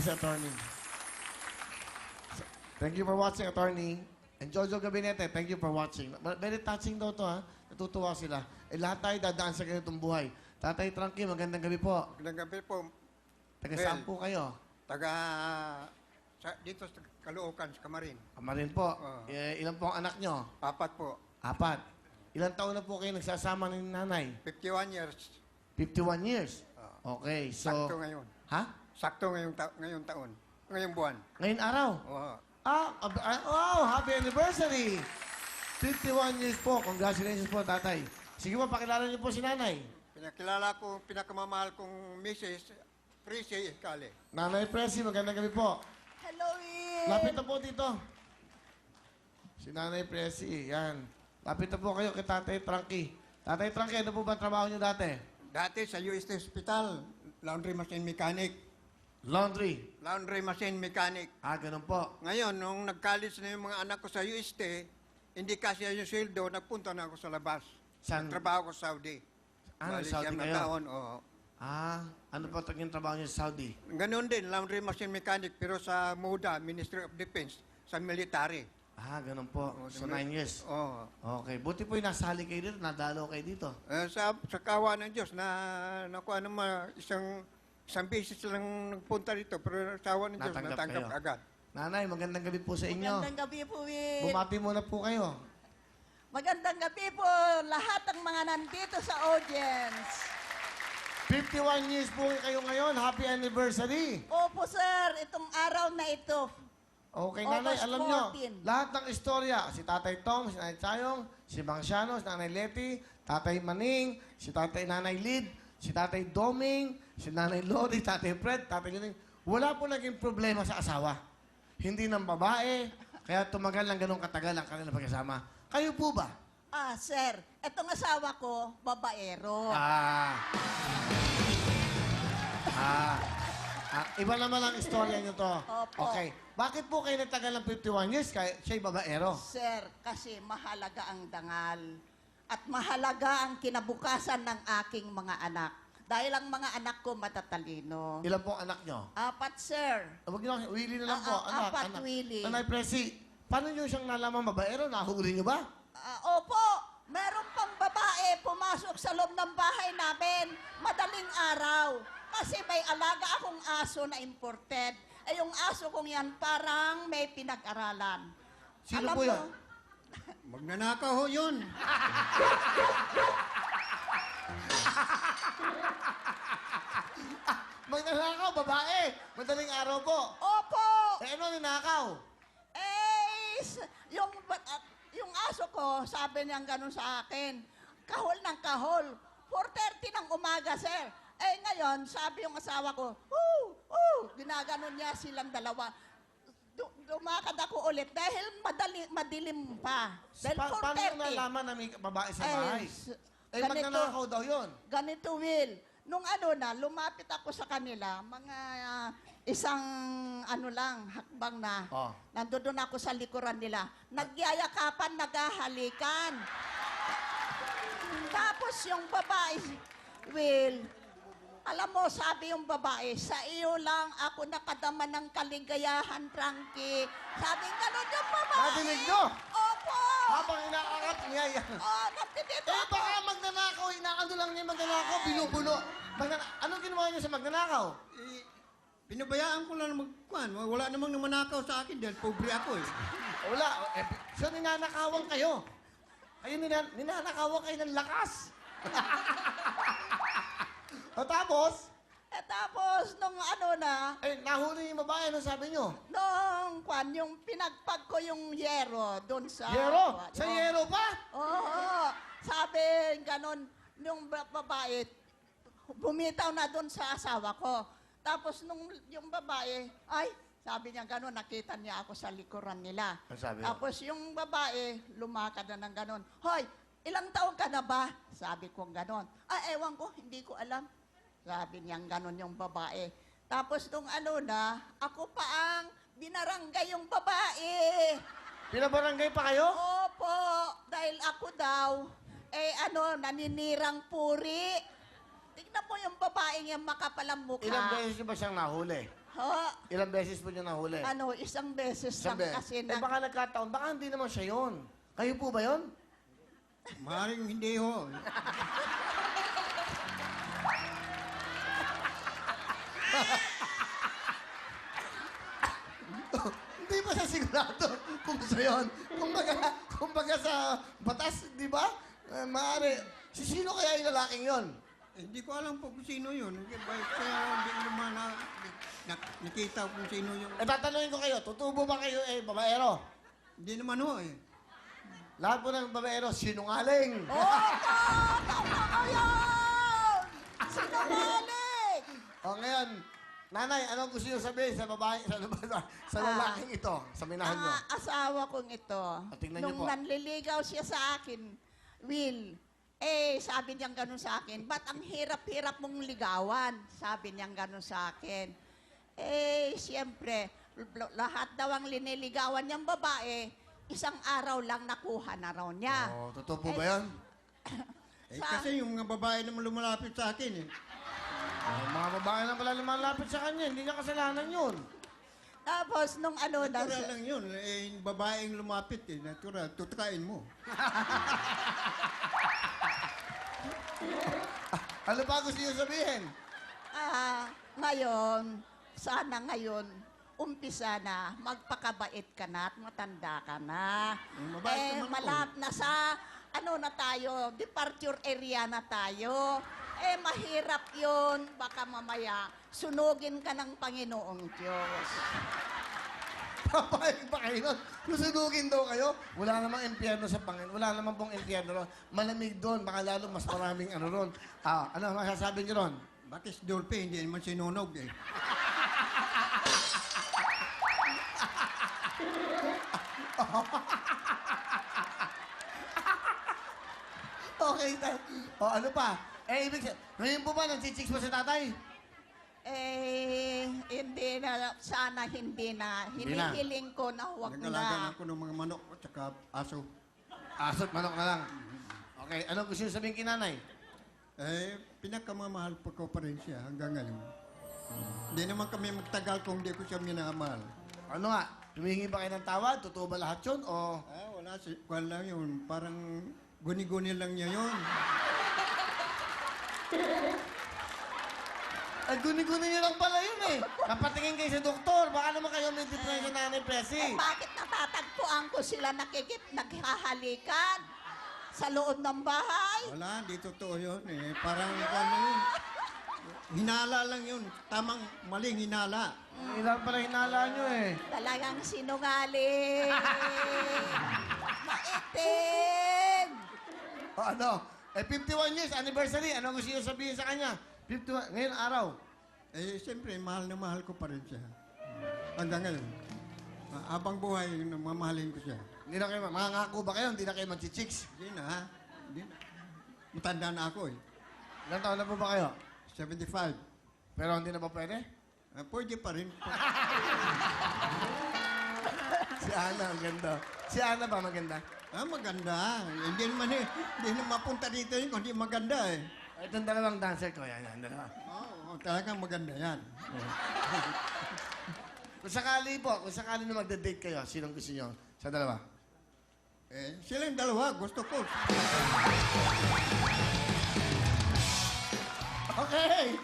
si attorney. Thank you for watching, attorney. And Jojo Gabinete, thank you for watching. Very touching daw to, ha? Natutuwa sila. Eh, lahat tayo dadaan sa ganitong buhay. Tatay Frankie, magandang gabi po. Magandang gabi po. Taga saan po kayo? Dito sa Caloocan, sa Kamarin. Kamarin po. Ilan po ang anak nyo? 4 po. 4. Ilang taon na po kayo nagsasama ng nanay? 51 years. 51 years? Okay, so... Sakto ngayon. Ha? Sakto ngayong taon. Ngayong buwan. Ngayon araw? Oo. Wow! Happy anniversary! 51 years po. Congratulations po, tatay. Sige po, pakilala niyo po si nanay. Pinakilala ko, pinakamamahal kong Mrs. Prissy Kale. Nanay Presi, magandang gabi po. Hello, Will. Lapit na po dito. Si Nanay Presi, yan. Lapit na po kayo kay Tatay Frankie. Tatay Frankie, ano po ba ang trabaho niyo dati? Dati sa UST Hospital, laundry machine mechanic. Laundry. Laundry machine mechanic. Ganun po. Ngayon, nung nag-college na yung mga anak ko sa UST, hindi kasi yung sweldo, nagpunta na ako sa labas. Saan? Trabaho ko sa Saudi. Bali, Saudi siyam na kayo? taon, oo. Ano po yung trabaho niyo sa Saudi? Ganon din, laundry machine mechanic, pero sa MODA, Ministry of Defense, sa military. Ganun po. So, 9 years. Oo. Okay. Buti po yung nasali kayo dito, nadalo kayo dito. Sa kawa ng Diyos, nakuha naman isang beses lang nagpunta dito, pero sa awa ng Diyos, Natanggap natanggap kayo. agad. Nanay, magandang gabi po sa inyo. Magandang gabi po, Will. Bumati muna po kayo. Magandang gabi po lahat ng mga nandito sa audience. 51 years po kayo ngayon. Happy anniversary. Opo, sir. Itong araw na ito. Okay, nanay, August alam nyo, 14. lahat ng istorya, si Tatay Tom, si Nanay Chayong, si Bang Siano, si Nanay Leti, Tatay Maning, si Tatay Nanay Lid, si Tatay Doming, si Nanay Lori, Tatay Fred, Tatay Lining, wala po naging problema sa asawa. Hindi ng babae, kaya tumagal ng ganong katagal ang kanilang pagkasama. Kayo po ba? Sir, itong asawa ko, babaero. Iba naman ang istorya nyo to. Opo. Okay. Bakit po kayo nagtagal ng 51 years kaya siya'y babaero? Sir, kasi mahalaga ang dangal at mahalaga ang kinabukasan ng aking mga anak. Dahil ang mga anak ko matatalino. Ilan po ang anak nyo? 4, sir. Huwag nyo, Willie na lang po. Anak, 4, Willie. Nanay Presi, paano nyo siyang nalaman babaero? Nahuli nyo ba? Opo, meron pang babae pumasok sa loob ng bahay namin madaling araw. Kasi may alaga akong aso na imported. Yung aso kong yan parang may pinag-aralan. Sino Alam po mo, yan? Magnanakaw ho yun. Magnanakaw, babae. Madaling araw po. Opo! Ano ninakaw? Yung aso ko, sabi niya ganun sa akin, kahol ng kahol. 4:30 ng umaga, sir. Ngayon, sabi yung asawa ko, ginaganon niya silang dalawa. Dumakad ako ulit dahil madilim pa. Dahil Paano 4:30. nyo nalaman na may babae sa bahay? Magnanakaw daw yun. Ganito, Will. Nung lumapit ako sa kanila, mga isang hakbang na. Nandoon ako sa likuran nila. Nagyayakapan, naghahalikan. Tapos yung babae, Will, alam mo, sabi yung babae, sa iyo lang ako nakadama ng kaligayahan, Frankie. Sabi ganun yung babae. Nadinig nyo? Opo! Habang inaakat niya yan. Nandito ako. Baka magnanakaw, inaano lang niya magnanakaw, binubulo. Anong ginawa niya sa magnanakaw? Pinabayaan ko lang magkuhan. Wala namang namanakaw sa akin dahil pobre ako eh. Wala. So, ninanakawan kayo. Kayo ninanakawan kayo ng lakas. Tapos, Tapos, nung nahuli yung babae, ano sabi nyo? yung pinagpag ko yung yero doon sa... Yero? Sa yero pa? Oo. Sabi, ganon, yung babae, bumitaw na doon sa asawa ko. Tapos, yung babae, sabi niya ganon, nakita niya ako sa likuran nila. Ano sabi? Tapos, yung babae, lumakad na ng ganon. Hoy, ilang taon ka na ba? Sabi ko ganon. Ewan ko, hindi ko alam. Sabi niyang ganon yung babae. Tapos nung ako pa ang binarangay yung babae. Pinabarangay pa kayo? Opo, dahil ako daw, naninirang puri. Tignan mo yung babae niya makapalang mukha. Ilang beses ba siyang nahuli? Ho, Ilang beses po niyo nahuli? ano, isang beses lang Sabi, kasi baka nagkataon, baka hindi naman siya yun. Kayo po ba yun? Maring hindi ho. Hindi pa siya sigurado kung siya yun. Kumbaga sa batas, di ba? Maaari. Sino kaya yung lalaking yun? Hindi ko alam po kung sino yun. Kaya hindi naman nakita kung sino yun. Tatanungin ko kayo, tutubo ba kayo babaero? Hindi naman ho eh. Lahat po ng babaero, sinungaling. Tama ka yan! Sinungaling! O ngayon, nanay, anong gusto niyo sabihin sa babae, sa lalaking ito, sa minahan niyo? Ang asawa kong ito, Tingnan niyo nung po. nanliligaw siya sa akin, Will, sabi niyang ganun sa akin, ba't ang hirap-hirap mong ligawan? Sabi niyang ganun sa akin. Siyempre, lahat daw ang liniligawan niyang babae, isang araw lang nakuha na raw niya. Oh, totoo po ba yan? Kasi yung mga babae naman lumalapit sa akin eh. Mga babae na pala lumalapit sa kanya, hindi niya kasalanan yun. Tapos, nung ano na... Natural lang yun. Yung babaeng lumapit eh. Natural. Tutkain mo. Ano pa gusto niyo sabihin? Ngayon, sana ngayon, umpisa na, magpakabait ka na at matanda ka na. Mabait naman ako. Nasa, ano na tayo, departure area na tayo. Mahirap yun. Baka mamaya, sunugin ka ng Panginoong Diyos. Papayag pa kayo nun? Susunugin daw kayo? Wala namang impyerno sa Panginoon. Wala namang pong impyerno ron. Malamig doon. Baka lalo mas maraming ano ron. Ano masasabi niyo ron? Batis Dolpe, hindi naman sinunog eh. Okay, ano pa? Ibig sabihin, ngayon po ba, nagchichicks mo si tatay? Hindi na, sana hindi na. Hindi na. Hinihiling ko na huwag Nagalagan na. ako ng mga manok at saka aso. Asot, manok na lang. Okay, ano gusto niyo sabihin kinanay? Pinakamamahal pa ko pa rin siya hanggang ngayon. Hindi naman kami magtagal kung hindi ko siya minamahal. Ano nga, tumingi ba kayo ng tawad? Totoo ba lahat yun? O Wala, wala yun. Parang guni-guni lang niya yun. guni-guni niyo lang pala yun eh. Napatingin kayo sa doktor. Baka naman kayo may depression na nanay Presi. Bakit natatagpuan ko sila naghahalikan sa loob ng bahay? Wala, di totoo yun eh. Parang ano yun. Hinala lang yun. Tamang maling hinala. Ilan pala hinala nyo eh. Talagang sinungaling. Maitim. O ano? 51 years anniversary. Ano gusto niyo sabihin sa kanya? 51, ngayon araw. Siyempre, mahal na mahal ko pa rin siya. Hanggang ngayon. Habang buhay, mamahalin ko siya. Hindi na kayo, mangangako ba kayo? Hindi na kayo mag-chicks? Hindi na, ha? Hindi na. Matanda na ako eh. Ilan taon na po ba kayo? 75. Pero hindi na ba pwede? Pwede pa rin. Si Ana, ang ganda. Si Ana ba maganda? Maganda. Hindi naman hindi naman mapunta dito yun kung hindi maganda eh. Itong dalawang dancer ko, yan, dalawa. Oo, talagang maganda yan. Kung sakali na magde-date kayo, sinong gusto niyo sa dalawa? Silang dalawa, gusto ko. Okay!